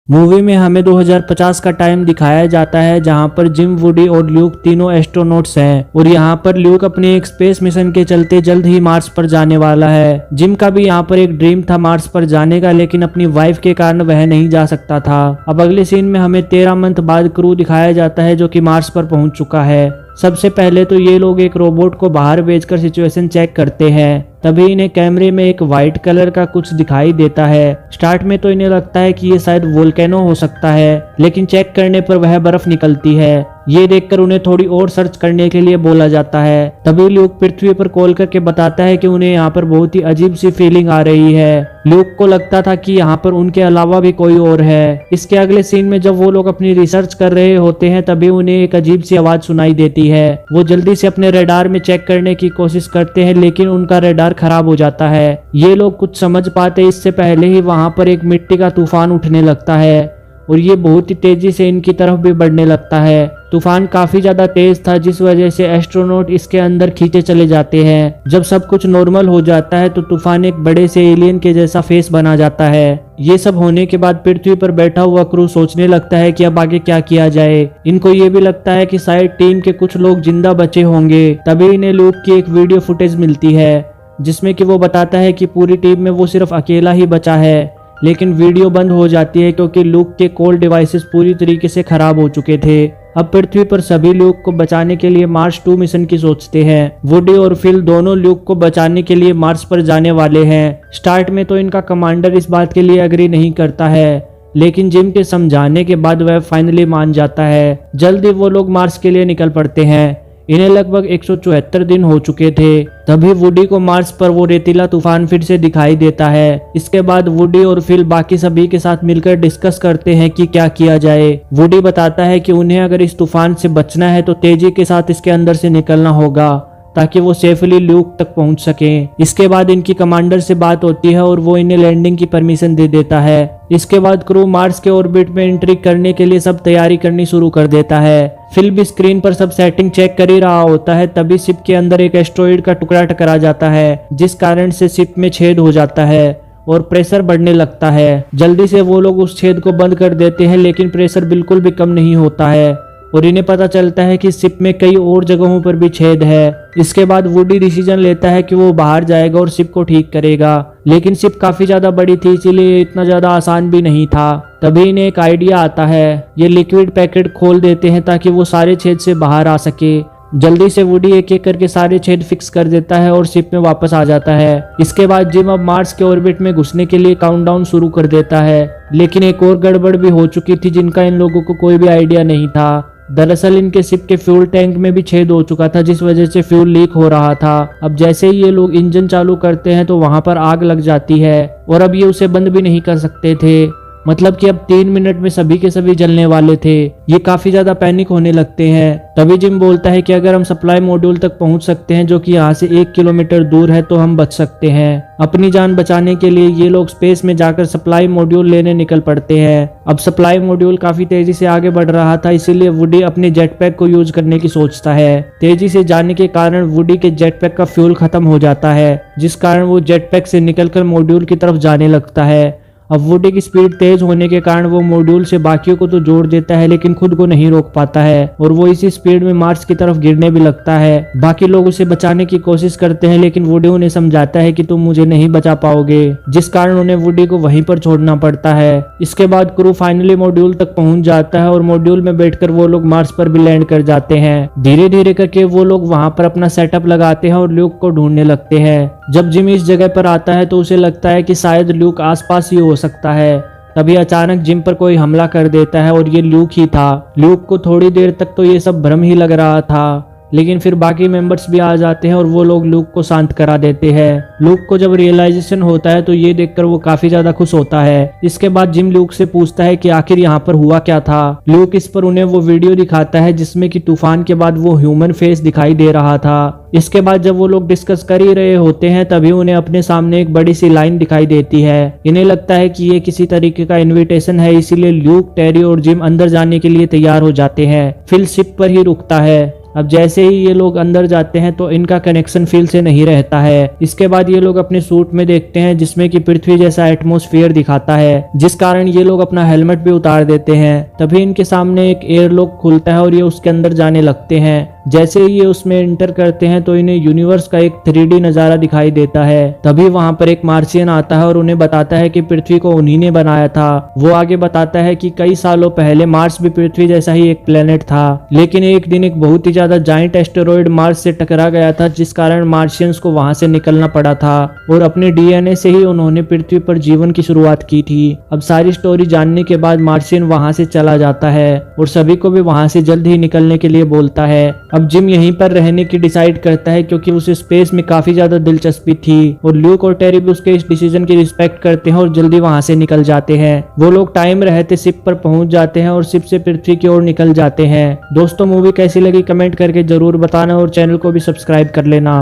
Movie में हमें 2050 का टाइम दिखाया जाता है जहां पर जिम, वुडी और ल्यूक तीनों एस्ट्रोनॉट्स हैं और यहां पर ल्यूक अपने एक स्पेस मिशन के चलते जल्द ही मार्स पर जाने वाला है। जिम का भी यहां पर एक ड्रीम था मार्स पर जाने का, लेकिन अपनी वाइफ के कारण वह नहीं जा सकता था। अब अगले सीन में हमें 13 मंथ बाद क्रू दिखाया जाता है जो कि मार्स पर पहुंच चुका है। सबसे पहले तो ये लोग एक रोबोट को बाहर भेजकर सिचुएशन चेक करते हैं। तभी इन्हें कैमरे में एक व्हाइट कलर का कुछ दिखाई देता है। स्टार्ट में तो इन्हें लगता है कि ये शायद वोल्केनो हो सकता है, लेकिन चेक करने पर वह बर्फ निकलती है। ये देखकर उन्हें थोड़ी और सर्च करने के लिए बोला जाता है। तभी ल्यूक पृथ्वी पर कॉल करके बताता है कि उन्हें यहाँ पर बहुत ही अजीब सी फीलिंग आ रही है। ल्यूक को लगता था कि यहाँ पर उनके अलावा भी कोई और है। इसके अगले सीन में जब वो लोग अपनी रिसर्च कर रहे होते हैं तभी उन्हें एक अजीब सी आवाज सुनाई देती है। वो जल्दी से अपने रेडार में चेक करने की कोशिश करते हैं, लेकिन उनका रेडार खराब हो जाता है। ये लोग कुछ समझ पाते इससे पहले ही वहां पर एक मिट्टी का तूफान उठने लगता है और ये बहुत ही तेजी से इनकी तरफ भी बढ़ने लगता है। तूफान काफी ज्यादा तेज था जिस वजह से एस्ट्रोनॉट इसके अंदर खींचे चले जाते हैं। जब सब कुछ नॉर्मल हो जाता है तो तूफान एक बड़े से एलियन के जैसा फेस बना जाता है। ये सब होने के बाद पृथ्वी पर बैठा हुआ क्रू सोचने लगता है कि अब आगे क्या किया जाए। इनको ये भी लगता है कि शायद टीम के कुछ लोग जिंदा बचे होंगे। तभी इन्हें ल्यूक की एक वीडियो फुटेज मिलती है जिसमें कि वो बताता है कि पूरी टीम में वो सिर्फ अकेला ही बचा है। लेकिन वीडियो बंद हो जाती है क्योंकि ल्यूक के कॉल डिवाइसेस पूरी तरीके से खराब हो चुके थे। अब पृथ्वी पर सभी ल्यूक को बचाने के लिए मार्स 2 मिशन की सोचते हैं। वुडी और फिल दोनों ल्यूक को बचाने के लिए मार्स पर जाने वाले हैं। स्टार्ट में तो इनका कमांडर इस बात के लिए एग्री नहीं करता है, लेकिन जिम के समझाने के बाद वह फाइनली मान जाता है। जल्दी वो लोग मार्स के लिए निकल पड़ते हैं। इन्हें लगभग 174 दिन हो चुके थे। तभी वुडी को मार्स पर वो रेतीला तूफान फिर से दिखाई देता है। इसके बाद वुडी और फिल बाकी सभी के साथ मिलकर डिस्कस करते हैं कि क्या किया जाए। वुडी बताता है कि उन्हें अगर इस तूफान से बचना है तो तेजी के साथ इसके अंदर से निकलना होगा ताकि वो सेफली ल्यूक तक पहुंच सके। इसके बाद इनकी कमांडर से बात होती है और वो इन्हें लैंडिंग की परमिशन दे देता है। इसके बाद क्रू मार्स के ऑर्बिट में एंट्री करने के लिए सब तैयारी करनी शुरू कर देता है। फिल भी स्क्रीन पर सब सेटिंग चेक कर ही रहा होता है। तभी शिप के अंदर एक एस्ट्रॉइड का टुकड़ा टकरा जाता है जिस कारण से शिप में छेद हो जाता है और प्रेशर बढ़ने लगता है। जल्दी से वो लोग उस छेद को बंद कर देते हैं, लेकिन प्रेशर बिल्कुल भी कम नहीं होता है और इन्हें पता चलता है कि शिप में कई और जगहों पर भी छेद है। इसके बाद वुडी डिसीजन लेता है कि वो बाहर जाएगा और शिप को ठीक करेगा, लेकिन शिप काफी ज्यादा बड़ी थी इसीलिए इतना ज्यादा आसान भी नहीं था। तभी इन्हें एक आइडिया आता है। ये लिक्विड पैकेट खोल देते हैं ताकि वो सारे छेद से बाहर आ सके। जल्दी से वुडी एक एक करके सारे छेद फिक्स कर देता है और शिप में वापस आ जाता है। इसके बाद जिम अब मार्स के ऑर्बिट में घुसने के लिए काउंटडाउन शुरू कर देता है, लेकिन एक और गड़बड़ भी हो चुकी थी जिनका इन लोगों को कोई भी आइडिया नहीं था। दरअसल इनके शिप के फ्यूल टैंक में भी छेद हो चुका था जिस वजह से फ्यूल लीक हो रहा था। अब जैसे ही ये लोग इंजन चालू करते हैं तो वहां पर आग लग जाती है और अब ये उसे बंद भी नहीं कर सकते थे। मतलब कि अब 3 मिनट में सभी के सभी जलने वाले थे। ये काफी ज्यादा पैनिक होने लगते हैं। तभी जिम बोलता है कि अगर हम सप्लाई मॉड्यूल तक पहुंच सकते हैं जो कि यहाँ से 1 किलोमीटर दूर है तो हम बच सकते हैं। अपनी जान बचाने के लिए ये लोग स्पेस में जाकर सप्लाई मॉड्यूल लेने निकल पड़ते हैं। अब सप्लाई मॉड्यूल काफी तेजी से आगे बढ़ रहा था, इसीलिए वुडी अपने जेटपैक को यूज करने की सोचता है। तेजी से जाने के कारण वुडी के जेटपैक का फ्यूल खत्म हो जाता है, जिस कारण वो जेटपैक से निकलकर मॉड्यूल की तरफ जाने लगता है। अब वुडी की स्पीड तेज होने के कारण वो मॉड्यूल से बाकियों को तो जोड़ देता है, लेकिन खुद को नहीं रोक पाता है और वो इसी स्पीड में मार्स की तरफ गिरने भी लगता है। बाकी लोग उसे बचाने की कोशिश करते हैं, लेकिन वुडी उन्हें समझाता है कि तुम मुझे नहीं बचा पाओगे, जिस कारण उन्हें वुडी को वहीं पर छोड़ना पड़ता है। इसके बाद क्रू फाइनली मॉड्यूल तक पहुंच जाता है और मॉड्यूल में बैठकर वो लोग मार्स पर भी लैंड कर जाते हैं। धीरे धीरे करके वो लोग वहां पर अपना सेटअप लगाते हैं और ल्यूक को ढूंढने लगते हैं। जब जिम इस जगह पर आता है तो उसे लगता है कि शायद ल्यूक आसपास ही हो सकता है। तभी अचानक जिम पर कोई हमला कर देता है और ये ल्यूक ही था। ल्यूक को थोड़ी देर तक तो ये सब भ्रम ही लग रहा था, लेकिन फिर बाकी मेंबर्स भी आ जाते हैं और वो लोग ल्यूक को शांत करा देते हैं। ल्यूक को जब रियलाइजेशन होता है तो ये देखकर वो काफी ज्यादा खुश होता है। इसके बाद जिम ल्यूक से पूछता है कि आखिर यहाँ पर हुआ क्या था। ल्यूक इस पर उन्हें वो वीडियो दिखाता है जिसमें कि तूफान के बाद वो ह्यूमन फेस दिखाई दे रहा था। इसके बाद जब वो लोग डिस्कस कर ही रहे होते हैं तभी उन्हें अपने सामने एक बड़ी सी लाइन दिखाई देती है। इन्हें लगता है कि ये किसी तरीके का इनविटेशन है, इसीलिए ल्यूक, टेरी और जिम अंदर जाने के लिए तैयार हो जाते हैं। फिल शिप पर ही रुकता है। अब जैसे ही ये लोग अंदर जाते हैं तो इनका कनेक्शन फील्ड से नहीं रहता है। इसके बाद ये लोग अपने सूट में देखते हैं जिसमें कि पृथ्वी जैसा एटमॉस्फेयर दिखाता है, जिस कारण ये लोग अपना हेलमेट भी उतार देते हैं। तभी इनके सामने एक एयरलॉक खुलता है और ये उसके अंदर जाने लगते हैं। जैसे ही ये उसमें एंटर करते हैं तो इन्हें यूनिवर्स का एक 3D नजारा दिखाई देता है। तभी वहां पर एक मार्शियन आता है और उन्हें बताता है कि पृथ्वी को उन्हीं ने बनाया था। वो आगे बताता है कि कई सालों पहले मार्स भी पृथ्वी जैसा ही एक प्लेनेट था, लेकिन एक दिन एक बहुत ही ज्यादा जाइंट एस्टेरॉइड मार्स से टकरा गया था, जिस कारण मार्शियंस को वहां से निकलना पड़ा था और अपने DNA से ही उन्होंने पृथ्वी पर जीवन की शुरुआत की थी। अब सारी स्टोरी जानने के बाद मार्शियन वहां से चला जाता है और सभी को भी वहां से जल्द ही निकलने के लिए बोलता है। अब जिम यहीं पर रहने की डिसाइड करता है क्योंकि उसे स्पेस में काफी ज्यादा दिलचस्पी थी और ल्यूक और टेरी भी उसके इस डिसीजन की रिस्पेक्ट करते हैं और जल्दी वहां से निकल जाते हैं। वो लोग टाइम रहते शिप पर पहुंच जाते हैं और शिप से पृथ्वी की ओर निकल जाते हैं। दोस्तों मूवी कैसी लगी कमेंट करके जरूर बताना और चैनल को भी सब्सक्राइब कर लेना।